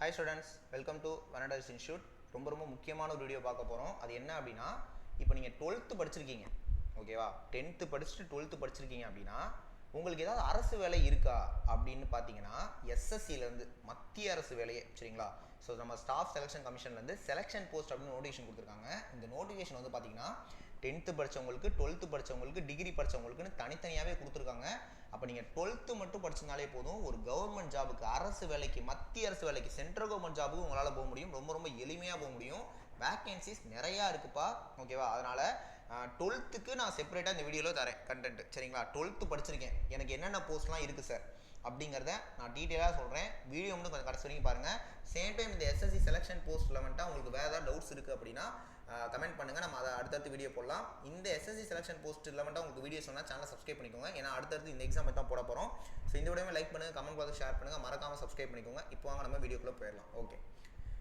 Hi students, welcome to Vanadis Institute. ரொம்ப முக்கியமான ஒரு வீடியோ பார்க்க போகிறோம். அது என்ன அப்படின்னா, இப்போ நீங்கள் 12th படிச்சிருக்கீங்க, ஓகேவா? 10th படிச்சுட்டு 12th படிச்சிருக்கீங்க அப்படின்னா உங்களுக்கு ஏதாவது அரசு வேலை இருக்கா அப்படின்னு பார்த்தீங்கன்னா எஸ்எஸ்சிலேருந்து மத்திய அரசு வேலையே, சரிங்களா? ஸோ நம்ம ஸ்டாஃப் செலெக்ஷன் கமிஷன்லேருந்து செலெக்ஷன் போஸ்ட் அப்படின்னு நோட்டிஃபிகேஷன் கொடுத்துருக்காங்க. இந்த நோட்டிஃபிகேஷன் வந்து பார்த்தீங்கன்னா 10th படித்தவங்களுக்கு, 12th படித்தவங்களுக்கு, டிகிரி படித்தவங்களுக்குன்னு தனித்தனியாகவே கொடுத்துருக்காங்க. அப்போ நீங்கள் 12th மட்டும் படிச்சிருந்தாலே போதும், ஒரு கவர்மெண்ட் ஜாபுக்கு, அரசு வேலைக்கு, மத்திய அரசு வேலைக்கு, சென்ட்ரல் கவர்மெண்ட் ஜாபுக்கு உங்களால் போக முடியும். ரொம்ப எளிமையாக போக முடியும். வேக்கன்சிஸ் நிறையா இருக்குப்பா, ஓகேவா? அதனால் 12க்கு நான் செப்பரேட்டாக இந்த வீடியோவில் தரேன் கண்டென்ட், சரிங்களா? 12th படிச்சிருக்கேன், எனக்கு என்னென்ன போஸ்ட்லாம் இருக்குது சார் அப்படிங்கிறத நான் டீட்டெயிலாக சொல்கிறேன். வீடியோ வந்து கொஞ்சம் கடைசி வரைக்கும் பாருங்கள். சேம் டைம் இந்த எஸ்எஸ்சி செலெக்ஷன் போஸ்ட்டில் வந்துட்டு உங்களுக்கு வேறு ஏதாவது டவுட்ஸ் இருக்குது அப்படின்னா கமெண்ட் பண்ணுங்கள், நம்ம அதை அடுத்தடுத்து வீடியோ போடலாம். இந்த எஸ்எஸ்சி செலெக்ஷன் போஸ்ட் வந்துட்டு உங்களுக்கு வீடியோ சொன்னால் சேனலை சப்ஸ்கிரைப் பண்ணிக்கோங்க, ஏன்னா அடுத்தடுத்து இந்த எக்ஸாம் தான் போட போகிறோம். ஸோ இந்த வீடியோவை லைக் பண்ணுங்கள், கமெண்ட் பார்த்து ஷேர் பண்ணுங்கள், மறக்காமல் சப்ஸ்கிரைப் பண்ணிக்கோங்க. இப்போ வாங்க நம்ம வீடியோக்குள்ளே போயிடலாம். ஓகே,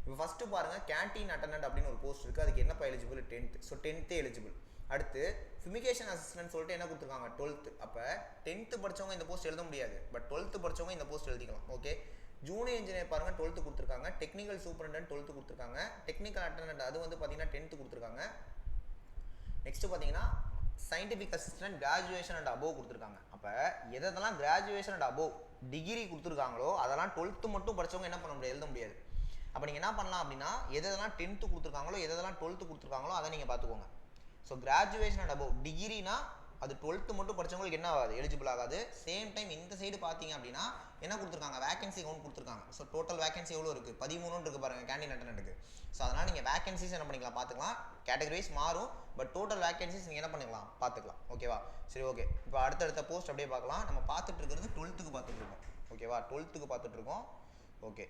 இப்போ ஃபஸ்ட்டு பாருங்கள், கேன்டீன் அட்டண்டன்ட் அப்படின்னு ஒரு போஸ்ட் இருக்குது. அதுக்கு என்னப்பா eligible? 10th. So 10th eligible. அடுத்து ஃபியூமிகேஷன் அசிஸ்டன்ட் சொல்லிட்டு என்ன கொடுத்துருக்காங்க? 12th. அப்போ 10th படித்தவங்க இந்த போஸ்ட் எழுத முடியாது, பட் 12th படித்தவங்க இந்த போஸ்ட் எழுதிக்கலாம். ஓகே, ஜூனியர் இன்ஜினியர் பாருங்கள் 12th கொடுத்துருக்காங்க. டெக்னிக்கல் சூப்பரண்டன்ட் 12th கொடுத்துருக்காங்க. டெக்னிக்கல் அட்டண்டன்ட் அது வந்து பார்த்தீங்கன்னா 10th கொடுத்துருக்காங்க. நெக்ஸ்ட் பார்த்தீங்கன்னா scientific assistant graduation and above கொடுத்துருக்காங்க. அப்போ எதெல்லாம் கிராஜுவேஷன் அண்ட் அபோவ் டிகிரி கொடுத்துருக்காங்களோ அதெல்லாம் 12th மட்டும் படித்தவங்க என்ன பண்ண முடியாது, எழுத முடியாது. அப்போ நீங்கள் என்ன பண்ணலாம் அப்படின்னா, எதெல்லாம் 10th கொடுத்துருக்காங்களோ, எதெல்லாம் 12th கொடுத்துருக்காங்களோ அதை நீங்கள் பார்த்துக்கோங்க. ஸோ கிராஜுவேஷன் அண்ட் அபோவ் டிகிரினா அது 12th மட்டும் படித்தவங்களுக்கு என்ன ஆகாது, எலிஜிபிள் ஆகாது. சேம் டைம் இந்த சைடு பார்த்தீங்க அப்படின்னா என்ன கொடுத்துருக்காங்க? வேகன்சி கவுண்ட் கொடுத்துருக்காங்க. ஸோ டோட்டல் வேகன்சி எவ்வளோ இருக்குது? 13 இருக்குது பாருங்கள் கேண்டீன் அட்டண்டன்ட்டுக்கு. ஸோ அதனால் நீங்கள் வேகன்சிஸ் என்ன பண்ணிக்கலாம், பார்த்துக்கலாம். கேட்டகரிஸ் மாறும், பட் டோட்டல் வேகன்சிஸ் நீங்கள் என்ன பண்ணிக்கலாம், பார்த்துக்கலாம். ஓகேவா? சரி, ஓகே. இப்போ அடுத்தடுத்த போஸ்ட் அப்படியே பார்க்கலாம். நம்ம பார்த்துட்டு இருக்கிறது 12th பார்த்துட்ருக்கோம், ஓகேவா? 12th பார்த்துட்ருக்கோம். ஓகே,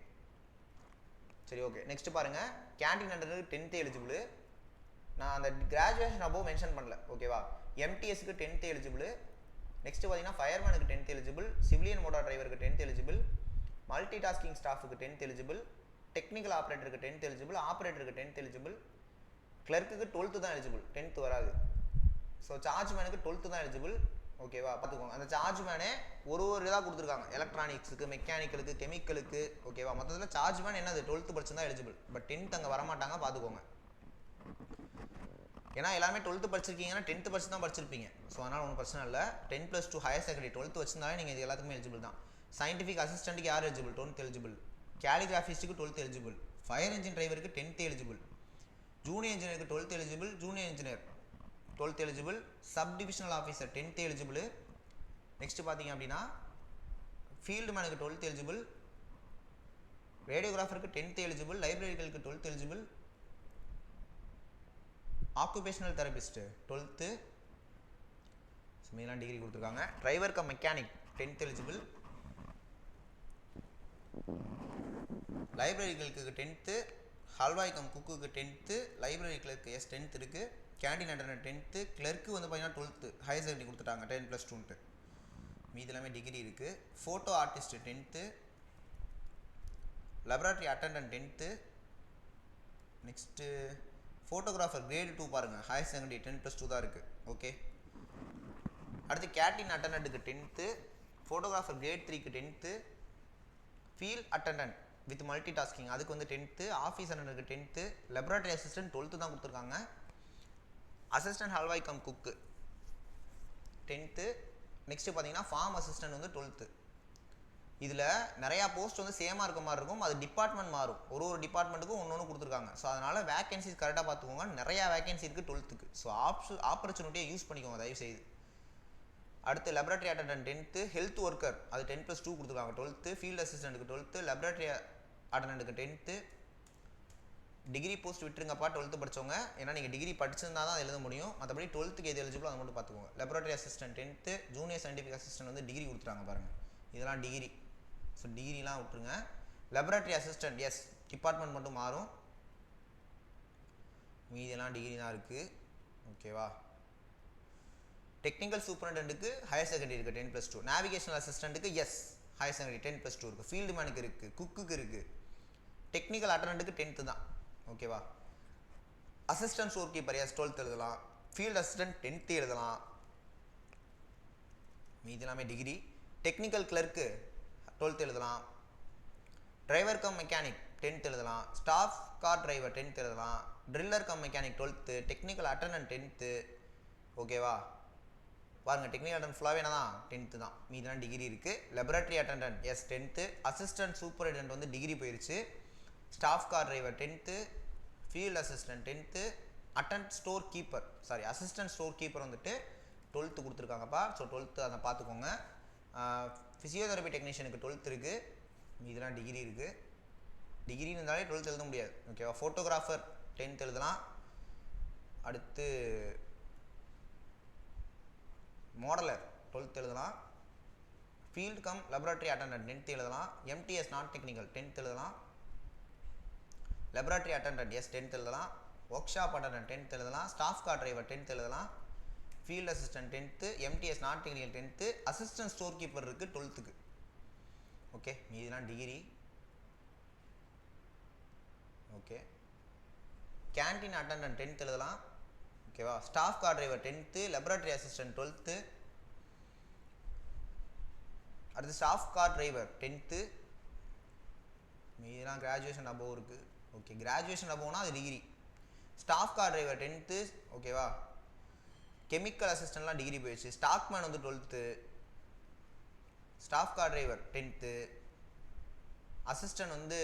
சரி, ஓகே. நெக்ஸ்ட் பாருங்கள், கேண்டீன் அட்டண்டன்ட் 10th எலிஜிபிள். நான் அந்த கிராஜுவேஷன் அபோவ் மென்ஷன் பண்ணல, ஓகேவா? எம்டிஎஸ்க்கு 10th எலிஜிபிள். நெக்ஸ்ட் பார்த்தீங்கன்னா ஃபயர்மேனுக்கு 10th எலிஜிபிள், சிவிலியன் மோட்டார் டிரைவருக்கு 10th எலிஜிபிள், மல்டி டாஸ்கிங் ஸ்டாஃபுக்கு 10th எலிஜிபிள், டெக்னிக்கல் ஆப்ரேட்டருக்கு 10th எலிஜிபிள், ஆப்ரேட்டருக்கு 10th எலிஜிபிள், கிளர்க்குக்கு 12th தான் எலிஜிபிள், 10th வராது. ஸோ சார்ஜ் மேனுக்கு 12th தான் எலிஜிபிள், ஓகேவா? பார்த்துக்கோங்க. அந்த சார்ஜ் மேனே ஒரு இதாக கொடுத்துருக்காங்க, எலக்ட்ரானிக்ஸுக்கு, மெக்கானிக்கலுக்கு, கெமிக்கலுக்கு, ஓகேவா? மொத்தத்தில் சார்ஜ் மேன் என்னது 12th படிச்சிருந்தா எலிஜிபிள், பட் 10th அங்கே வரமாட்டாங்க, பார்த்துக்கோங்க. ஏன்னா எல்லாமே 12th படிச்சிருக்கீங்கன்னா 10th படிச்சு தான் படிச்சிருப்பீங்க. ஸோ அதனால் ஒன்றும் பிரச்சனை இல்லை. 10+2 ஹையர் செகண்டரி 12th வச்சிருந்தாலே நீங்கள் இது எல்லாத்துக்குமே எலிஜிபிள் தான். சயின்டிஃபிக் அசிஸ்டன்ட்டுக்கு யார் எலிஜிபிள்? 12th eligible. கேலிகிராஃபிஸ்ட்டுக்கு 12th எலிஜிபிள். ஃபயர் இன்ஜின் டிரைவருக்கு 10th எலிஜிபிள். ஜூனியர் இன்ஜினியருக்கு 12th eligible. Junior engineer 12th eligible. Sub divisional officer 10th eligible. Next பார்த்தீங்க அப்படின்னா ஃபீல்டு மேனுக்கு 12th எலிஜிபிள். ரேடியோகிராஃபருக்கு 10th எலிஜிபிள். லைப்ரரிகளுக்கு 12th eligible. Occupational therapist 12th. மீதெல்லாம் degree கொடுத்துருக்காங்க. Driver cum mechanic 10th eligible. லைப்ரரிகளுக்கு 10th. Halwai cum குக்குக்கு 10th. லைப்ரரி கிளர்க்கு 10th இருக்குது. Canteen attendance 10th. கிளர்க்கு வந்து பார்த்தீங்கன்னா 12th ஹையர் செகண்டரி கொடுத்துட்டாங்க, 10+2. மீது எல்லாமே டிகிரி இருக்குது. Photo artist 10th. Laboratory attendant 10th. Next photographer grade 2 பாருங்கள், ஹையர் செகண்டரி 10+2 தான் இருக்குது. ஓகே, அடுத்து கேண்டீன் அட்டண்டன்ட்டுக்கு 10th. ஃபோட்டோகிராஃபர் கிரேட் 3க்கு 10th. Field attendant with multi tasking அதுக்கு வந்து 10th. Office அட்டண்டன்ட்டுக்கு 10th. லெபராட்டரி assistant 12th தான் கொடுத்துருக்காங்க. Assistant ஹல்வாய் cum cook 10th. Next பார்த்தீங்கன்னா ஃபார்ம் அசிஸ்டன்ட் வந்து 12th. இதில் நிறையா போஸ்ட் வந்து சேமாக இருக்க மாதிரி இருக்கும், அது டிபார்ட்மெண்ட் மாறும், ஒரு டிபார்ட்மெண்ட்டுக்கும் ஒன்று கொடுத்துருக்காங்க. ஸோ அதனால் வேகன்சிஸ் கரெக்டாக பார்த்துக்கோங்க. நிறையா வேகன்சி இருக்குது 12th. ஸோ ஆப்பர்ச்சுனிட்டியை யூஸ் பண்ணிக்கோங்க தயவுசெய்து. அடுத்து லெபராட்டரி அட்டண்டன்ட் 10th. ஹெல்த் ஒர்க்கர் அது 10+2 கொடுத்துருக்காங்க, 12th. ஃபீல்டு அசிஸ்டன்ட்டுக்கு 12th. லெபராட்டரி அட்டண்டன்ட்டுக்கு 10th. டிகிரி போஸ்ட் விட்டுருங்கப்பா 12th படித்தவங்க, ஏன்னா நீங்கள் டிகிரி படிச்சிருந்தா தான் எழுத முடியும். மற்றபடி 12th எது எலிஜிபிளோ அதை மட்டும் பார்த்துக்கோங்க. லெபராட்டரி assistant 10th. Junior scientific assistant வந்து டிகிரி கொடுத்துருக்காங்க பாருங்கள், இதெல்லாம் டிகிரி. ஸோ டிகிரிலாம் விட்டுருங்க. லெபராட்டரி அசிஸ்டன்ட் எஸ் டிபார்ட்மெண்ட் மட்டும் மாறும், மீதெல்லாம் டிகிரி தான் இருக்குது, ஓகேவா? டெக்னிக்கல் சூப்பரண்டன்ட்டுக்கு ஹையர் செகண்டரி இருக்குது 10+2. நேவிகேஷனல் அசிஸ்டண்ட்டுக்கு எஸ் ஹையர் செகண்டரி 10+2 இருக்குது. ஃபீல்டு மேனுக்கு இருக்குது, குக்குக்கு இருக்குது. டெக்னிக்கல் அட்டண்டன்ட்டுக்கு 10th தான், ஓகேவா? Assistant store keeper S 12th எழுதலாம். ஃபீல்டு அசிஸ்டன்ட் 10th எழுதலாம், மீது எல்லாமே டிகிரி. டெக்னிக்கல் கிளர்க்கு 12th எழுதலாம். டிரைவர் கம் மெக்கானிக் 10th எழுதலாம், ஸ்டாஃப் கார் டிரைவர் 10th எழுதலாம், driller come mechanic 12th, technical attendance 10th. ஓகேவா, பாருங்கள் டெக்னிக்கல் அட்டண்டன்ட் ஃபுல்லாகவே என்ன தான் 10th தான், மீதெல்லாம் டிகிரி இருக்குது. Laboratory attendant S 10th, assistant superintendent வந்து டிகிரி போயிடுச்சு, staff car driver 10th, field assistant 10th, assistant storekeeper வந்துட்டு 12th கொடுத்துருக்காங்கப்பா. ஸோ 12th அதை பார்த்துக்கோங்க. ஃபிசியோதெரபி டெக்னீஷியனுக்கு 12th இருக்குது, இதெல்லாம் டிகிரி இருக்குது. டிகிரின்னு இருந்தாலே 12th எழுத முடியாது. ஓகேவா, ஃபோட்டோகிராஃபர் 10th எழுதலாம். அடுத்து மாடலர் 12th எழுதலாம். Field come laboratory attendant 10th எழுதலாம். எம்டிஎஸ் நான் டெக்னிக்கல் 10th எழுதலாம். லெபரட்டரி அட்டண்டன்ட் எஸ் 10th எழுதலாம். ஒர்க் ஷாப் அட்டண்டன்ட் 10th எழுதலாம். ஸ்டாஃப் கார் டிரைவர் 10th எழுதலாம். Field assistant 10th, MTS non technical 10th, assistant store keeper இருக்குது 12th. Okay, இதெல்லாம் degree. Okay, canteen attendance 10th எழுதலாம். ஓகேவா, staff car driver 10th, laboratory assistant 12th. அடுத்து staff car driver 10th. இதெல்லாம் graduation above இருக்குது. Okay, graduation அபோவ்னா அது degree. Staff car driver 10th. ஓகேவா, chemical அசிஸ்டன்ட்லாம் degree போயிடுச்சு. ஸ்டாக்மேன் வந்து 12th, staff car driver 10th, assistant வந்து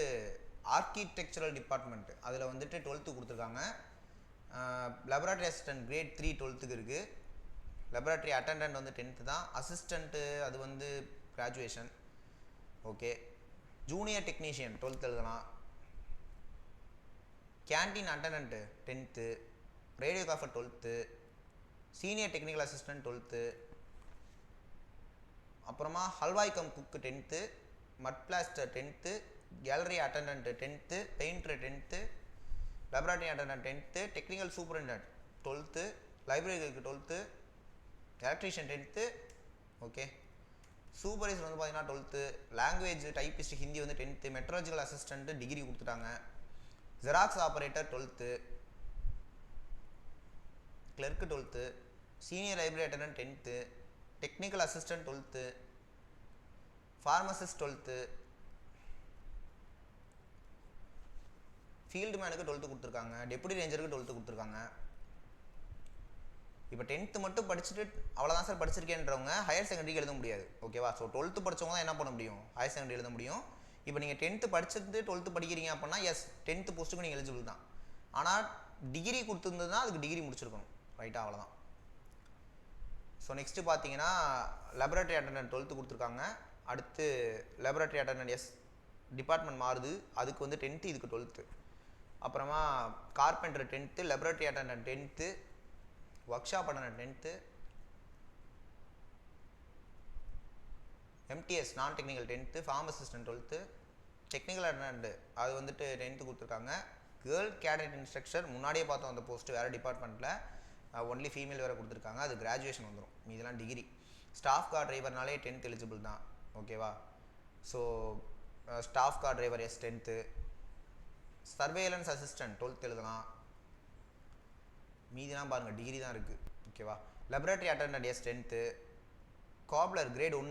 ஆர்கிடெக்சரல் டிபார்ட்மெண்ட் அதில் வந்துட்டு 12th கொடுத்துருக்காங்க. லெபரட்டரி அசிஸ்டன்ட் கிரேட் 3 12th இருக்குது. லெபரட்டரி அட்டண்டன்ட் வந்து 10th தான். அசிஸ்டண்ட்டு அது வந்து graduation. Okay, junior technician 12th எழுதலாம். Canteen attendant 10th, radiographer 12th, senior technical assistant 12th, அப்புறமா halwai cum cook 10th, mud plaster 10th, gallery attendant 10th, painter 10th, laboratory attendant 10th, technical superintendent 12th, லைப்ரரிக்கு 12th, electrician 10th. Okay, supervisor வந்து பார்த்தீங்கன்னா 12th, language typist Hindi வந்து 10th, metrological assistant degree கொடுத்துட்டாங்க. Xerox operator 12th, clerk 12th, senior library attendant 10th, technical assistant 12th, pharmacist 12th, field மேனுக்கு 12th கொடுத்துருக்காங்க. Deputy ரேஞ்சருக்கு 12th கொடுத்துருக்காங்க. இப்போ 10th மட்டும் படிச்சுட்டு அவ்வளோதான் சார் படிச்சிருக்கேன்றவங்க ஹையர் செகண்டரிக்கு எழுத முடியாது. ஓகேவா, ஸோ 12th படித்தவங்க தான் என்ன பண்ண முடியும், ஹையர் செகண்டரி எழுத முடியும். இப்போ நீங்கள் 10th படிச்சுட்டு 12th படிக்கிறீங்க அப்படின்னா எஸ் 10th போஸ்ட்டுக்கு நீங்கள் எலிஜிபிள் தான். ஆனால் டிகிரி கொடுத்துருந்ததுன்னா அதுக்கு டிகிரி முடிச்சிருக்கணும். ரைட்டாக, அவ்வளோதான். ஸோ நெக்ஸ்ட்டு பார்த்தீங்கன்னா லெபரட்டரி அட்டண்டன்ட் 12th கொடுத்துருக்காங்க. அடுத்து லெபரட்டரி அட்டண்டன்ட் எஸ் டிபார்ட்மெண்ட் மாறுது, அதுக்கு வந்து 10th, இதுக்கு 12th. அப்புறமா carpenter 10th, laboratory attendant 10th, workshop attendant 10th, MTS non technical 10th, farm assistant 12th, technical attendant அது வந்துட்டு 10th கொடுத்துருக்காங்க. கேர்ள் கேடட் இன்ஸ்ட்ரக்டர் முன்னாடியே பார்த்தோம், அந்த போஸ்ட்டு வேறு டிபார்ட்மெண்ட்டில் ஒன்லி ஃபீமேல் வேறு கொடுத்துருக்காங்க, அது கிராஜுவேஷன் வந்துடும். இதெல்லாம் டிகிரி. ஸ்டாஃப் கார் டிரைவர்னாலே 10th எலிஜிபிள் தான். ஓகேவா, so staff car driver is 10th, surveillance assistant 12th எழுதலாம். மீதிலாம் பாருங்கள் டிகிரி தான் இருக்குது. ஓகேவா, laboratory attendant S 10th, cobbler grade 1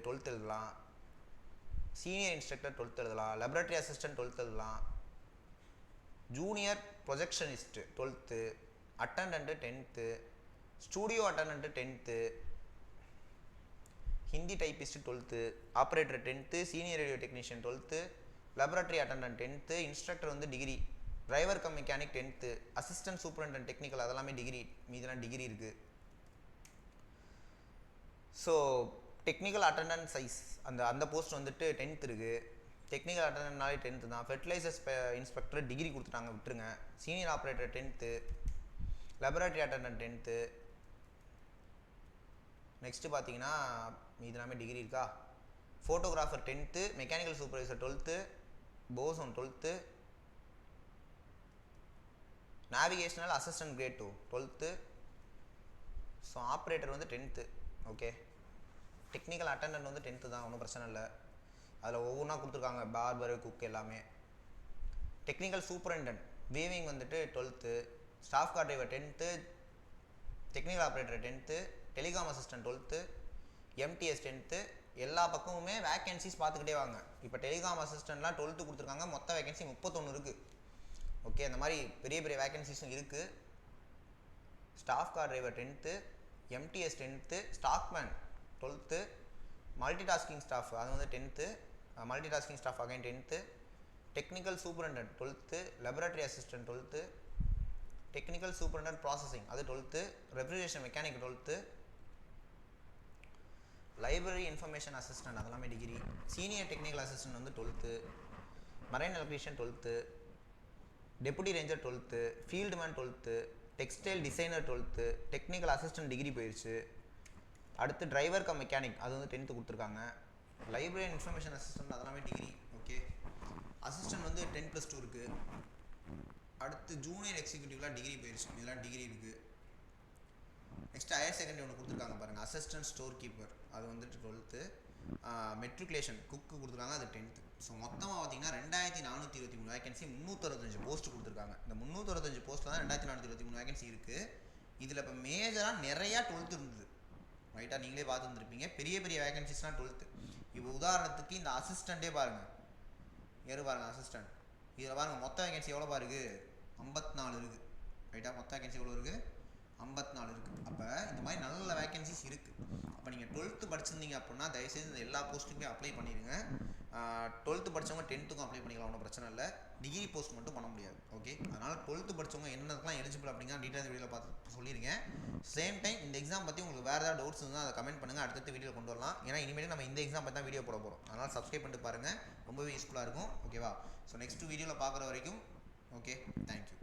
12th எழுதலாம். சீனியர் இன்ஸ்ட்ரக்டர் 12th எழுதலாம். லெபரட்டரி அசிஸ்டன்ட் 12th எழுதலாம். Junior projectionist 12th, attendant 10th, studio attendant 10th, Hindi typist 12th, operator 10th, senior radio technician 12th, laboratory attendant 10th, instructor வந்து degree, driver cum mechanic 10th, assistant superintendent technical அதெல்லாமே degree, மீதெல்லாம் degree இருக்குது. So technical attendant சைஸ் அந்த post வந்துட்டு 10th இருக்குது. Technical அட்டண்டன்ட்னாலே 10th தான். Fertilisers inspector degree கொடுத்துட்டாங்க, விட்டுருங்க. Senior operator 10th, laboratory attendant 10th. Next பார்த்தீங்கன்னா மீதெல்லாமே டிகிரி இருக்கா. Photographer 10th, mechanical supervisor 12th, போசோன் 12th, navigational assistant great 2 12th. So operator வந்து 10th. ஓகே, டெக்னிக்கல் அட்டண்டன்ட் வந்து 10th தான், ஒன்றும் பிரச்சனை இல்லை. அதில் ஒவ்வொன்றா கொடுத்துருக்காங்க, பார்பரு குக் எல்லாமே. டெக்னிக்கல் சூப்பரிண்டென்ட் வீவிங் வந்துட்டு 12th, staff car driver 10th, technical operator 10th, telecom assistant 12th, MTS 10th, எல்லா பக்கமுமே வேகன்சிஸ் பார்த்துக்கிட்டே வாங்க. இப்போ டெலிகாம் அசிஸ்டன்ட்லாம் 12th கொடுத்துருக்காங்க, மொத்த வேகன்சி 31 இருக்குது. ஓகே, அந்த மாதிரி பெரிய பெரிய வேகன்சிஸும் இருக்குது. Staff car driver 10th, MTS 10th, Stockman 12th, multitasking staff அது வந்து 10th, multitasking staff again 10th, technical superintendent 12th, laboratory assistant 12th, technical superintendent processing அது 12th, refrigeration mechanic 12th, library information assistant அதெல்லாமே degree, senior technical assistant வந்து 12th, marine electrician 12th, deputy ranger 12th, ஃபீல்டுமேன் 12th, textile designer 12th, technical assistant degree போயிடுச்சு. அடுத்து driver cum mechanic அது வந்து 10th கொடுத்துருக்காங்க. Library information assistant அதெல்லாமே degree. Okay, assistant வந்து 10+2 இருக்குது. அடுத்து ஜூனியர் எக்ஸிக்யூட்டிவ்லாம் டிகிரி போயிடுச்சு, இதெல்லாம் டிகிரி இருக்குது. நெக்ஸ்ட் ஹையர் செகண்டரி ஒன்று கொடுத்துருக்காங்க பாருங்கள், அசிஸ்டன்ட் ஸ்டோர் கீப்பர் அது வந்துட்டு 12th, மெட்ரிகுலேஷன் குக்கு கொடுத்துருக்காங்க அது 10th. ஸோ மொத்தமாக பார்த்தீங்கன்னா 2423 வேகன்சி, 365 போஸ்ட் கொடுத்துருக்காங்க. இந்த 365 போஸ்ட்டில் தான் 2423 வேகன்சி இருக்குது. இதில் இப்போ மேஜராக நிறையா 12th இருந்தது, ரைட்டாக நீங்களே பார்த்துருந்துருப்பீங்க. பெரிய பெரிய வேகன்சிஸ்லாம் 12th. இப்போ உதாரணத்துக்கு இந்த அசிஸ்டண்ட்டே பாருங்கள், பாருங்கள் அசிஸ்டன்ட் இதில் பாருங்கள் மொத்த வேகன்சி எவ்வளோ பாருங்க, 54 இருக்குது. ரைட்டாக மொத்த வேகன்சி எவ்வளோ இருக்குது, 54 இருக்குது. அப்போ இந்த மாதிரி நல்ல வேகன்சிஸ் இருக்குது. அப்போ நீங்கள் 12th படிச்சிருந்தீங்க அப்படின்னா தயவுசெய்து இந்த எல்லா போஸ்ட்டுக்குமே அப்ளை பண்ணிடுங்க. 12th படித்தவங்க 10th அப்ளை பண்ணிக்கலாம், ஒன்றும் பிரச்சனை இல்லை. டிகிரி போஸ்ட் மட்டும் பண்ண முடியாது. ஓகே, அதனால் 12th படித்தவங்க என்னதுக்கெல்லாம் எலிஜிபிள் அப்படிங்கிற டீட்டெயில் வீடியோவில் பார்த்து சொல்லிடுங்க. சேம் டைம் இந்த எக்ஸாம் பற்றி உங்களுக்கு வேறு ஏதாவது டவுட்ஸ் இருந்தால் அதை கமெண்ட் பண்ணுங்கள், அடுத்த வீடியோ கொண்டு வரலாம். ஏன்னா இனிமேல் நம்ம இந்த எக்ஸாம் பற்றி தான் வீடியோ போட போகிறோம். அதனால் சப்ஸ்கிரைப் பண்ணிட்டு பாருங்கள், ரொம்பவே யூஸ்ஃபுல்லாக இருக்கும். ஓகேவா? ஸோ நெக்ஸ்ட் வீடியோவில் பார்க்குற வரைக்கும் ஓகே, தேங்க்யூ.